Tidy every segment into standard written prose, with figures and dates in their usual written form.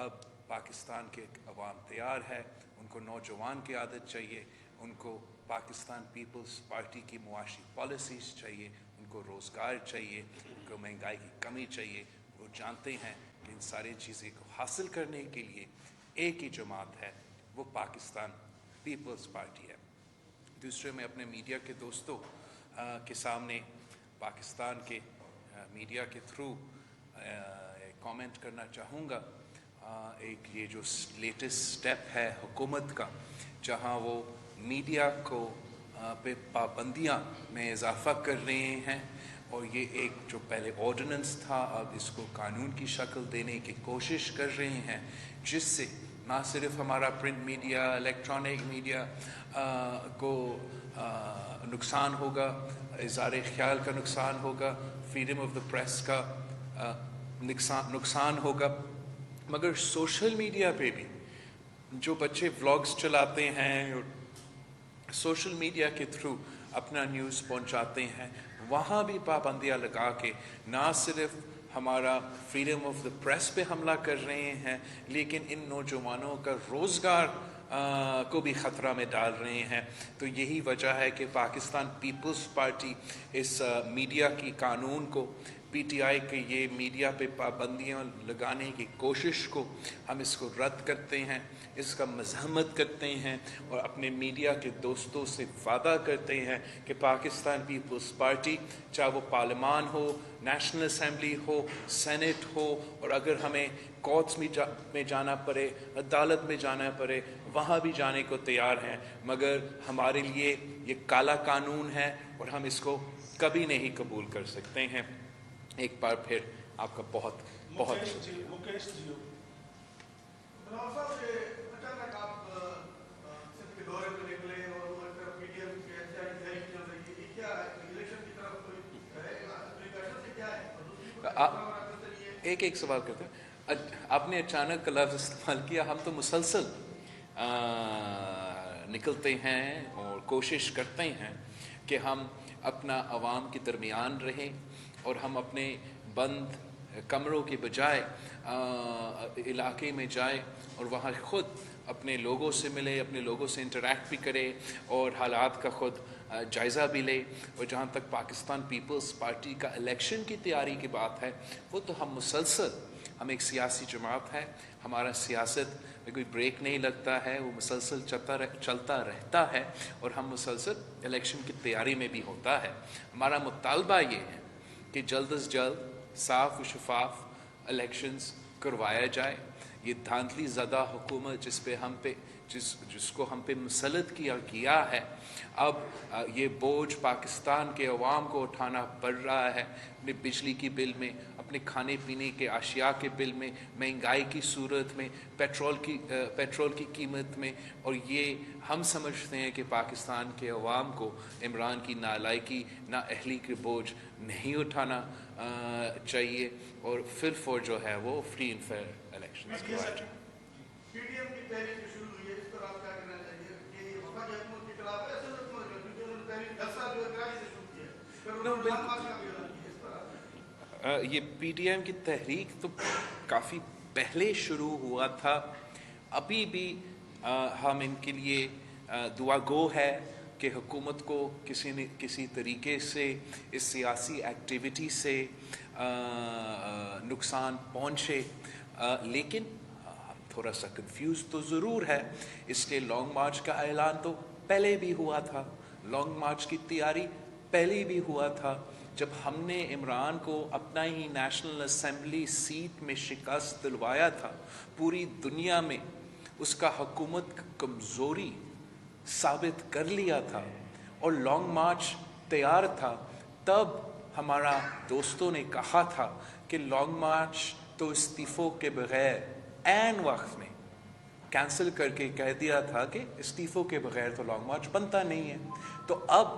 اب پاکستان کے عوام تیار ہے، ان کو نوجوان کی عادت چاہیے، ان کو پاکستان پیپلز پارٹی کی معاشی پالیسیز چاہیے، ان کو روزگار چاہیے، ان کو مہنگائی کی کمی چاہیے۔ وہ جانتے ہیں کہ ان ساری چیزیں کو حاصل کرنے کے لیے ایک ہی جماعت ہے، وہ پاکستان پیپلز پارٹی ہے۔ دوسرے، میں اپنے میڈیا کے دوستوں کے سامنے پاکستان کے میڈیا کے تھرو کامنٹ کرنا چاہوں گا۔ ایک یہ جو لیٹسٹ سٹیپ ہے حکومت کا، جہاں وہ میڈیا کو پہ پابندیاں میں اضافہ کر رہے ہیں، اور یہ ایک جو پہلے آرڈیننس تھا اب اس کو قانون کی شکل دینے کی کوشش کر رہے ہیں، جس سے نہ صرف ہمارا پرنٹ میڈیا، الیکٹرانک میڈیا کو نقصان ہوگا، اظہار خیال کا نقصان ہوگا، فریڈم آف دا پریس کا نقصان ہوگا، مگر سوشل میڈیا پہ بھی جو بچے ولاگز چلاتے ہیں اور سوشل میڈیا کے تھرو اپنا نیوز پہنچاتے ہیں، وہاں بھی پابندیاں لگا کے نہ صرف ہمارا فریڈم آف دا پریس پہ حملہ کر رہے ہیں، لیکن ان نوجوانوں کا روزگار کو بھی خطرہ میں ڈال رہے ہیں۔ تو یہی وجہ ہے کہ پاکستان پیپلز پارٹی اس میڈیا کی قانون کو، پی ٹی آئی کے یہ میڈیا پہ پابندیاں لگانے کی کوشش کو، ہم اس کو رد کرتے ہیں، اس کا مذمت کرتے ہیں، اور اپنے میڈیا کے دوستوں سے وعدہ کرتے ہیں کہ پاکستان پیپلز پارٹی، چاہے وہ پارلیمان ہو، نیشنل اسمبلی ہو، سینٹ ہو، اور اگر ہمیں کورٹس میں جانا پڑے، عدالت میں جانا پڑے، وہاں بھی جانے کو تیار ہیں، مگر ہمارے لیے یہ کالا قانون ہے اور ہم اس کو کبھی نہیں قبول کر سکتے ہیں۔ ایک بار پھر آپ کا بہت بہت شکریہ۔ ایک سوال کرتے ہیں، آپ نے اچانک لفظ استعمال کیا، ہم تو مسلسل نکلتے ہیں اور کوشش کرتے ہیں کہ ہم اپنا عوام کے درمیان رہیں، اور ہم اپنے بند کمروں کے بجائے علاقے میں جائیں اور وہاں خود اپنے لوگوں سے ملے، اپنے لوگوں سے انٹریکٹ بھی کرے اور حالات کا خود جائزہ بھی لے۔ اور جہاں تک پاکستان پیپلز پارٹی کا الیکشن کی تیاری کی بات ہے، وہ تو ہم مسلسل، ہم ایک سیاسی جماعت ہے، ہمارا سیاست میں کوئی بریک نہیں لگتا ہے، وہ مسلسل چلتا رہتا ہے، اور ہم مسلسل الیکشن کی تیاری میں بھی ہوتا ہے۔ ہمارا مطالبہ یہ ہے کہ جلد از جلد صاف و شفاف الیکشنز کروایا جائے۔ یہ دھاندلی زدہ حکومت جس کو ہم پہ مسلط کیا ہے، اب یہ بوجھ پاکستان کے عوام کو اٹھانا پڑ رہا ہے، اپنے بجلی کی بل میں، اپنے کھانے پینے کے اشیاء کے بل میں، مہنگائی کی صورت میں، پیٹرول کی قیمت میں، اور یہ ہم سمجھتے ہیں کہ پاکستان کے عوام کو عمران کی نالائکی، نااہلی کے بوجھ نہیں اٹھانا چاہیے، اور پھر فور جو ہے وہ فری اینڈ فیئر الیکشنز کروائے جائیں۔ پی ڈی ایم کی تحریک جو شروع ہوئی ہے، اس پر آپ کیا کہنا چاہیے کہ یہ وفاقی حکومت کے خلاف ہے، اصل حکومت ہے، کیونکہ انہوں نے تحریک 10 سال جو ہے کراچی سے شروع کی ہے، پھر انہوں نے لانگ مارچ کا بھی اعلان کیا، اس پر آپ یہ پی ٹی ایم کی تحریک تو کافی پہلے شروع ہوا تھا، ابھی بھی ہم ان کے لیے دعا گو ہے کہ حکومت کو کسی طریقے سے اس سیاسی ایکٹیویٹی سے نقصان پہنچے، لیکن تھوڑا سا کنفیوز تو ضرور ہے، اس کے لانگ مارچ کا اعلان تو پہلے بھی ہوا تھا، لانگ مارچ کی تیاری پہلے بھی ہوا تھا۔ جب ہم نے عمران کو اپنا ہی نیشنل اسمبلی سیٹ میں شکست دلوایا تھا، پوری دنیا میں اس کا حکومت کمزوری ثابت کر لیا تھا اور لانگ مارچ تیار تھا، تب ہمارا دوستوں نے کہا تھا کہ لانگ مارچ تو استعفوں کے بغیر عین وقت میں کینسل کر کے کہہ دیا تھا کہ استعفوں کے بغیر تو لانگ مارچ بنتا نہیں ہے۔ تو اب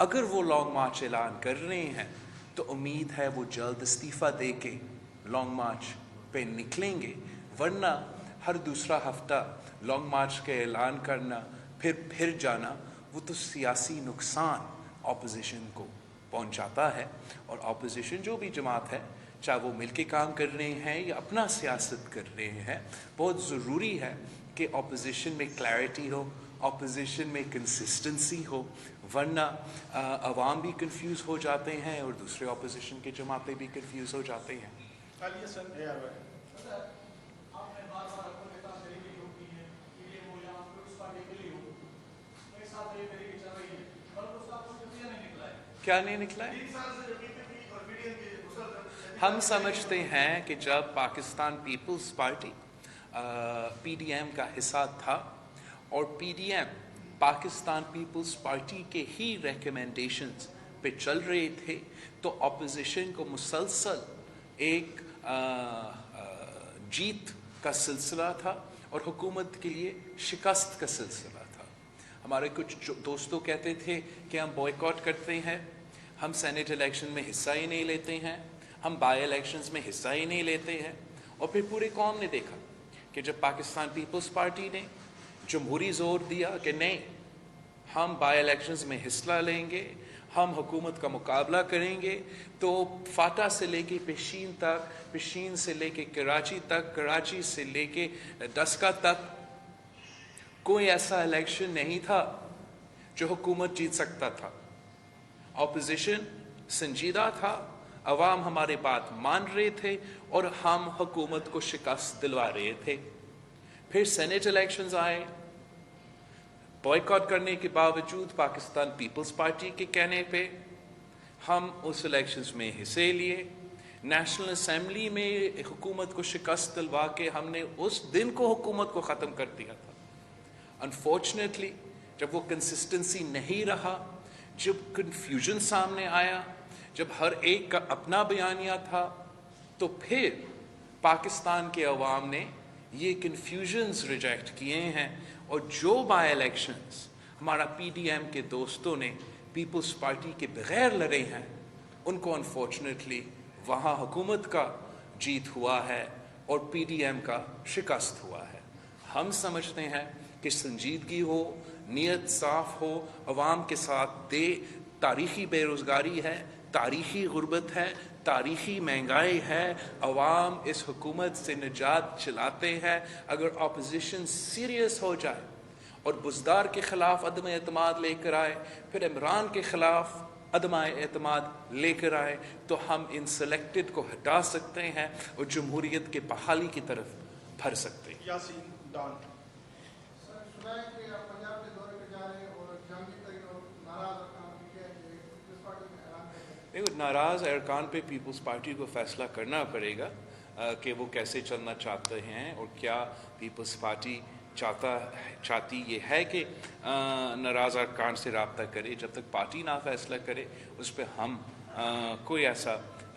اگر وہ لانگ مارچ اعلان کر رہے ہیں تو امید ہے وہ جلد استعفیٰ دے کے لانگ مارچ پہ نکلیں گے، ورنہ ہر دوسرا ہفتہ لانگ مارچ کا اعلان کرنا پھر جانا، وہ تو سیاسی نقصان اپوزیشن کو پہنچاتا ہے، اور اپوزیشن جو بھی جماعت ہے چاہے وہ مل کے کام کر رہے ہیں یا اپنا سیاست کر رہے ہیں. بہت ضروری ہے کہ اپوزیشن میں کلیئرٹی ہو, اپوزیشن میں کنسسٹنسی ہو, ورنہ عوام بھی کنفیوز ہو جاتے ہیں اور دوسرے اپوزیشن کے جماعتیں بھی کنفیوز ہو جاتے ہیں. کیا نہیں نکلا ہے؟ ہم سمجھتے ہیں کہ جب Pakistan Peoples Party P D M کا حصہ تھا اور P D M Pakistan Peoples Party کے ہی ریکمنڈیشنز پہ چل رہے تھے, تو اپوزیشن کو مسلسل ایک جیت کا سلسلہ تھا اور حکومت کے لیے شکست کا سلسلہ تھا. ہمارے کچھ دوستوں کہتے تھے کہ ہم بوائیکاٹ کرتے ہیں, ہم سینیٹ الیکشن میں حصہ ہی نہیں لیتے ہیں, ہم بائی الیکشنز میں حصہ ہی نہیں لیتے ہیں. اور پھر پورے قوم نے دیکھا کہ جب پاکستان پیپلز پارٹی نے جمہوری زور دیا کہ نہیں, ہم بائی الیکشنز میں حصہ لیں گے, ہم حکومت کا مقابلہ کریں گے, تو فاٹا سے لے کے پشین تک, پشین سے لے کے کراچی تک, کراچی سے لے کے ڈسکا تک کوئی ایسا الیکشن نہیں تھا جو حکومت جیت سکتا تھا. اپوزیشن سنجیدہ تھا, عوام ہمارے بات مان رہے تھے اور ہم حکومت کو شکست دلوا رہے تھے. پھر سینیٹ الیکشنز آئے, بوائیکاٹ کرنے کے باوجود پاکستان پیپلز پارٹی کے کہنے پہ ہم اس الیکشنز میں حصے لیے. نیشنل اسمبلی میں حکومت کو شکست دلوا کے ہم نے اس دن کو حکومت کو ختم کر دیا تھا. انفارچونیٹلی جب وہ کنسسٹنسی نہیں رہا, جب کنفیوژن سامنے آیا, جب ہر ایک کا اپنا بیانیہ تھا, تو پھر پاکستان کے عوام نے یہ کنفیوژنز ریجیکٹ کیے ہیں. اور جو بائی الیکشنز ہمارا پی ڈی ایم کے دوستوں نے پیپلز پارٹی کے بغیر لڑے ہیں, ان کو انفارچونیٹلی وہاں حکومت کا جیت ہوا ہے اور پی ڈی ایم کا شکست ہوا ہے. ہم سمجھتے ہیں کہ سنجیدگی ہو, نیت صاف ہو, عوام کے ساتھ دے. تاریخی بے روزگاری ہے, تاریخی غربت ہے, تاریخی مہنگائی ہے, عوام اس حکومت سے نجات چلاتے ہیں. اگر اپوزیشن سیریس ہو جائے اور بزدار کے خلاف عدم اعتماد لے کر آئے, پھر عمران کے خلاف عدم اعتماد لے کر آئے, تو ہم ان سلیکٹڈ کو ہٹا سکتے ہیں اور جمہوریت کے بحالی کی طرف بھر سکتے ہیں. یاسین ڈان. ناراض ارکان پہ پیپلز پارٹی کو فیصلہ کرنا پڑے گا کہ وہ کیسے چلنا چاہتے ہیں, اور کیا پیپلز پارٹی چاہتی یہ ہے کہ ناراض ارکان سے رابطہ کرے. جب تک پارٹی نہ فیصلہ کرے اس پہ ہم کوئی ایسا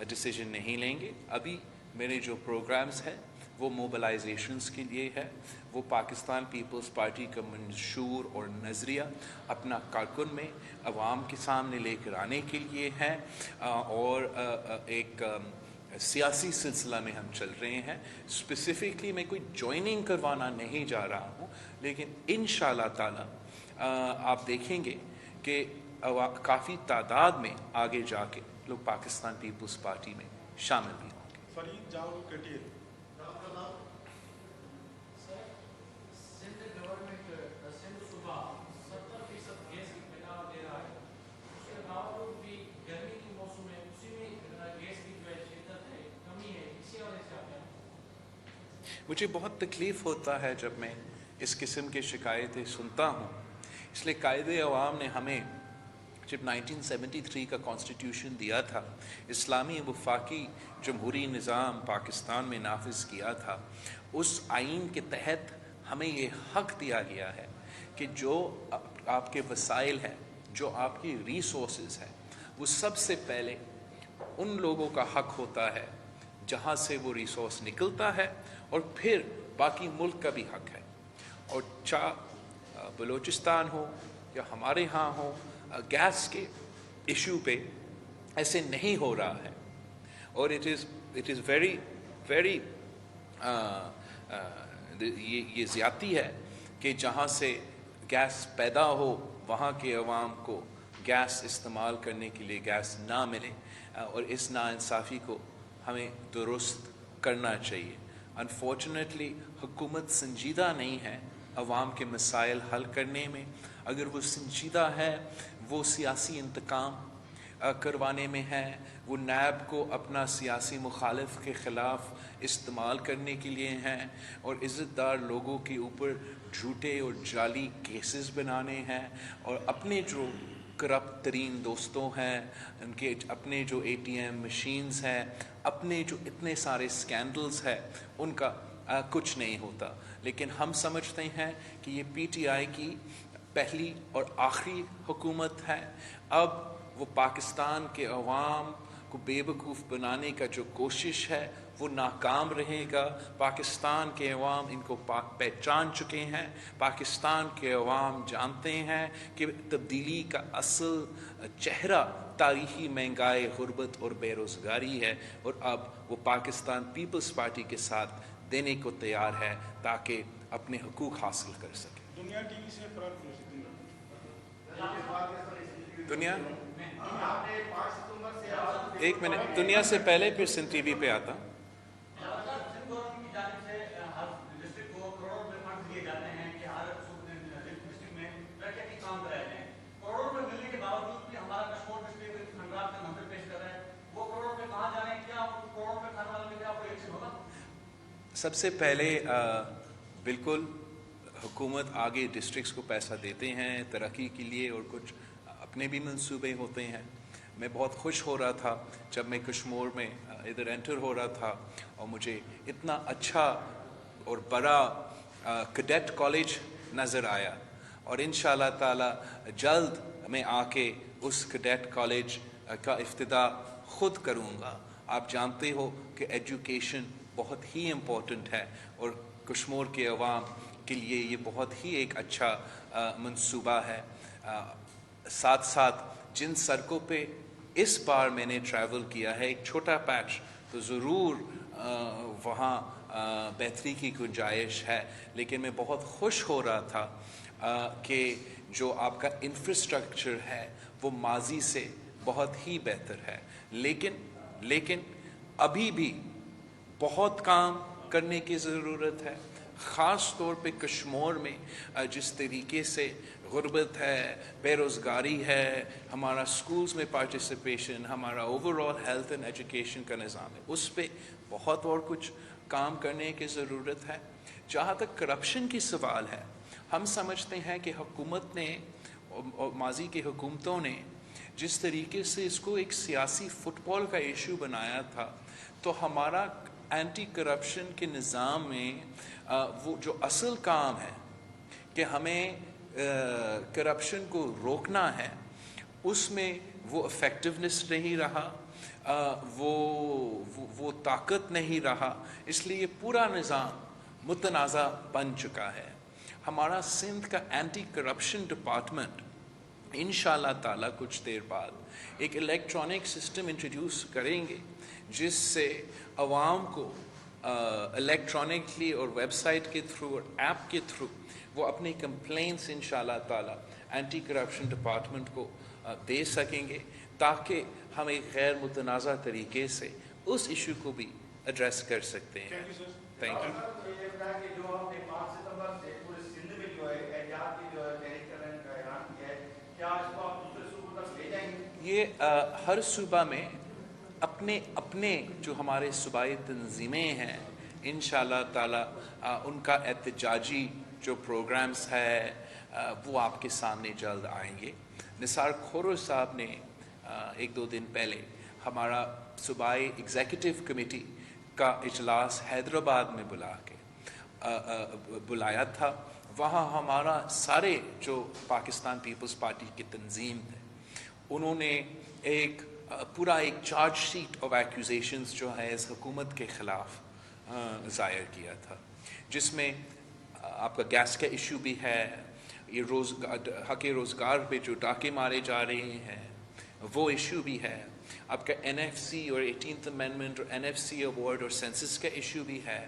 ڈیسیژن نہیں لیں گے. ابھی میرے جو پروگرامز ہیں وہ موبلائزیشنز کے لیے ہے, وہ پاکستان پیپلز پارٹی کا منشور اور نظریہ اپنا کارکن میں عوام کے سامنے لے کر آنے کے لیے ہے, اور ایک سیاسی سلسلہ میں ہم چل رہے ہیں. اسپیسیفکلی میں کوئی جوائننگ کروانا نہیں جا رہا ہوں, لیکن انشاءاللہ تعالی آپ دیکھیں گے کہ کافی تعداد میں آگے جا کے لوگ پاکستان پیپلز پارٹی میں شامل بھی ہوں گے. فرید جاؤ کٹیل. مجھے بہت تکلیف ہوتا ہے جب میں اس قسم کے شکایتیں سنتا ہوں, اس لیے قائد عوام نے ہمیں جب 1973 کا کانسٹیٹیوشن دیا تھا, اسلامی وفاقی جمہوری نظام پاکستان میں نافذ کیا تھا, اس آئین کے تحت ہمیں یہ حق دیا گیا ہے کہ جو آپ کے وسائل ہیں, جو آپ کی ریسورسز ہیں, وہ سب سے پہلے ان لوگوں کا حق ہوتا ہے جہاں سے وہ ریسورس نکلتا ہے, اور پھر باقی ملک کا بھی حق ہے. اور چاہے بلوچستان ہو یا ہمارے ہاں ہو, گیس کے ایشو پہ ایسے نہیں ہو رہا ہے, اور اٹ از ویری ویری یہ زیادتی ہے کہ جہاں سے گیس پیدا ہو وہاں کے عوام کو گیس استعمال کرنے کے لیے گیس نہ ملے, اور اس ناانصافی کو ہمیں درست کرنا چاہیے. انفارچونیٹلی حکومت سنجیدہ نہیں ہے عوام کے مسائل حل کرنے میں. اگر وہ سنجیدہ ہے وہ سیاسی انتقام کروانے میں ہے, وہ نیب کو اپنا سیاسی مخالف کے خلاف استعمال کرنے کے لیے ہیں اور عزت دار لوگوں کے اوپر جھوٹے اور جعلی کیسز بنانے ہیں, اور اپنے جو کرپٹ ترین دوستوں ہیں ان کے اپنے جو ATM مشینز ہیں, اپنے جو اتنے سارے سکینڈلز ہیں, ان کا کچھ نہیں ہوتا. لیکن ہم سمجھتے ہیں کہ یہ PTI کی پہلی اور آخری حکومت ہے. اب وہ پاکستان کے عوام کو بے وقوف بنانے کا جو کوشش ہے وہ ناکام رہے گا. پاکستان کے عوام ان کو پہچان چکے ہیں. پاکستان کے عوام جانتے ہیں کہ تبدیلی کا اصل چہرہ تاریخی مہنگائی, غربت اور بے روزگاری ہے, اور اب وہ پاکستان پیپلز پارٹی کے ساتھ دینے کو تیار ہے تاکہ اپنے حقوق حاصل کر سکے. دنیا ٹی وی سے دنیا ایک منٹ, دنیا سے پہلے پھر سن ٹی وی پہ آتا. سب سے پہلے بالکل حکومت آگے ڈسٹرکٹس کو پیسہ دیتے ہیں ترقی کے لیے, اور کچھ اپنے بھی منصوبے ہوتے ہیں. میں بہت خوش ہو رہا تھا جب میں کشمور میں ادھر انٹر ہو رہا تھا اور مجھے اتنا اچھا اور بڑا کیڈٹ کالج نظر آیا, اور انشاءاللہ تعالی جلد میں آ کے اس کیڈٹ کالج کا افتتاح خود کروں گا. آپ جانتے ہو کہ ایجوکیشن بہت ہی امپورٹنٹ ہے, اور کشمیر کے عوام کے لیے یہ بہت ہی ایک اچھا منصوبہ ہے. ساتھ ساتھ جن سڑکوں پہ اس بار میں نے ٹریول کیا ہے, ایک چھوٹا پیچ تو ضرور وہاں بہتری کی گنجائش ہے, لیکن میں بہت خوش ہو رہا تھا کہ جو آپ کا انفراسٹرکچر ہے وہ ماضی سے بہت ہی بہتر ہے. لیکن ابھی بھی بہت کام کرنے کی ضرورت ہے, خاص طور پہ کشمیر میں جس طریقے سے غربت ہے, بے روزگاری ہے, ہمارا سکولز میں پارٹیسپیشن, ہمارا over all health and education کا نظام ہے, اس پہ بہت اور کچھ کام کرنے کی ضرورت ہے. جہاں تک کرپشن کی سوال ہے, ہم سمجھتے ہیں کہ حکومت نے اور ماضی کی حکومتوں نے جس طریقے سے اس کو ایک سیاسی فٹ بال کا ایشو بنایا تھا, تو ہمارا اینٹی کرپشن کے نظام میں وہ جو اصل کام ہے کہ ہمیں کرپشن کو روکنا ہے, اس میں وہ افیکٹونیس نہیں رہا, وہ طاقت نہیں رہا. اس لیے یہ پورا نظام متنازع بن چکا ہے. ہمارا سندھ کا اینٹی کرپشن ڈپارٹمنٹ انشاءاللہ تعالی کچھ دیر بعد ایک الیکٹرانک سسٹم انٹروڈیوس کریں گے, جس سے عوام کو الیکٹرانکلی اور ویب سائٹ کے تھرو اور ایپ کے تھرو وہ اپنی کمپلینٹس انشاءاللہ تعالی اینٹی کرپشن ڈپارٹمنٹ کو دے سکیں گے, تاکہ ہم ایک غیر متنازع طریقے سے اس ایشو کو بھی ایڈریس کر سکتے ہیں. Thank you. یہ ہر صوبہ میں اپنے اپنے جو ہمارے صوبائی تنظیمیں ہیں انشاءاللہ تعالی ان کا احتجاجی جو پروگرامز ہے وہ آپ کے سامنے جلد آئیں گے. نثار کھورو صاحب نے ایک دو دن پہلے ہمارا صوبائی ایگزیکٹو کمیٹی کا اجلاس حیدرآباد میں بلایا تھا. وہاں ہمارا سارے جو پاکستان پیپلز پارٹی کی تنظیم تھے, انہوں نے ایک پورا ایک چارج شیٹ آف ایکوزیشنز جو ہے اس حکومت کے خلاف ظاہر کیا تھا, جس میں آپ کا گیس کا ایشو بھی ہے, یہ حق روزگار پہ جو ڈاکے مارے جا رہے ہیں وہ ایشو بھی ہے, آپ کا NFC اور 18th امینڈمنٹ اور NFC ایوارڈ اور سینسس کا ایشو بھی ہے,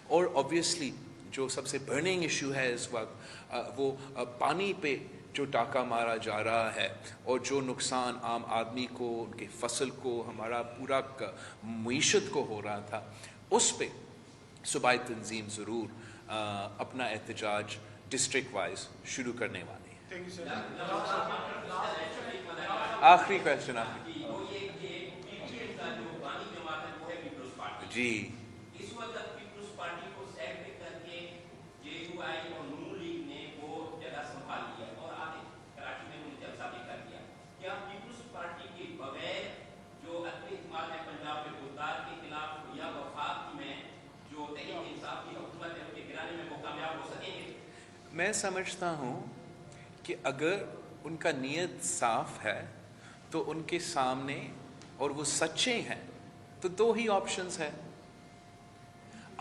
اور obviously جو سب سے برننگ ایشو ہے اس وقت وہ پانی پہ جو ڈاکہ مارا جا رہا ہے اور جو نقصان عام آدمی کو، ان کے فصل کو، ہمارا پورا معیشت کو ہو رہا تھا، اس پہ صوبائی تنظیم ضرور اپنا احتجاج ڈسٹرکٹ وائز شروع کرنے والی ہے۔ آخری کویشچن جی اس وقت پیپلز پارٹی کو سیپریٹ کر کے جے یو آئی اور نون لیگ نے وہ جگہ سنبھال لیا اور آگے کراچی میں انہوں نے جلسہ بھی کر دیا۔ کیا پیپلز پارٹی کے بغیر جو عدم اعتماد ہے پنجاب کے گردار کے خلاف یا وفاق میں جو تحریک انصاف کی حکومت ہے ان کے گرانے میں وہ کامیاب ہو سکیں گے؟ میں سمجھتا ہوں کہ اگر ان کا نیت صاف ہے تو ان کے سامنے اور وہ سچے ہیں تو دو ہی آپشنز ہیں۔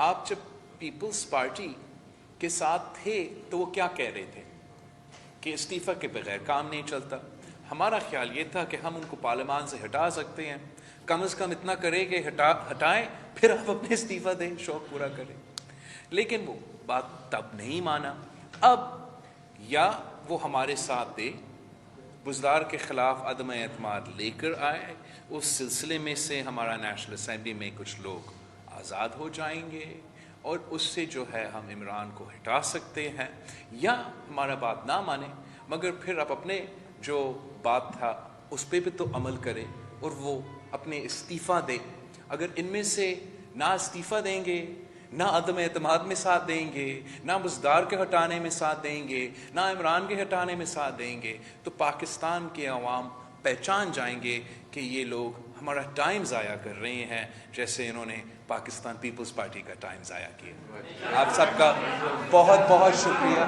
آپ جب پیپلز پارٹی کے ساتھ تھے تو وہ کیا کہہ رہے تھے کہ استعفیٰ کے بغیر کام نہیں چلتا۔ ہمارا خیال یہ تھا کہ ہم ان کو پارلیمان سے ہٹا سکتے ہیں، کم از کم اتنا کرے کہ ہٹائیں، پھر آپ اپنے استعفیٰ دیں، شوق پورا کریں۔ لیکن وہ بات تب نہیں مانا۔ اب یا وہ ہمارے ساتھ دے، بزدار کے خلاف عدم اعتماد لے کر آئے، اس سلسلے میں سے ہمارا نیشنل اسمبلی میں کچھ لوگ آزاد ہو جائیں گے اور اس سے جو ہے ہم عمران کو ہٹا سکتے ہیں، یا ہمارا بات نہ مانے مگر پھر آپ اپنے جو بات تھا اس پہ بھی تو عمل کرے اور وہ اپنے استعفیٰ دے۔ اگر ان میں سے نہ استعفیٰ دیں گے، نہ عدم اعتماد میں ساتھ دیں گے، نہ بزدار کے ہٹانے میں ساتھ دیں گے، نہ عمران کے ہٹانے میں ساتھ دیں گے، تو پاکستان کے عوام پہچان جائیں گے کہ یہ لوگ ہمارا ٹائم ضائع کر رہے ہیں، جیسے انہوں نے پاکستان پیپلز پارٹی کا ٹائم ضائع کیا۔ آپ سب کا بہت بہت شکریہ۔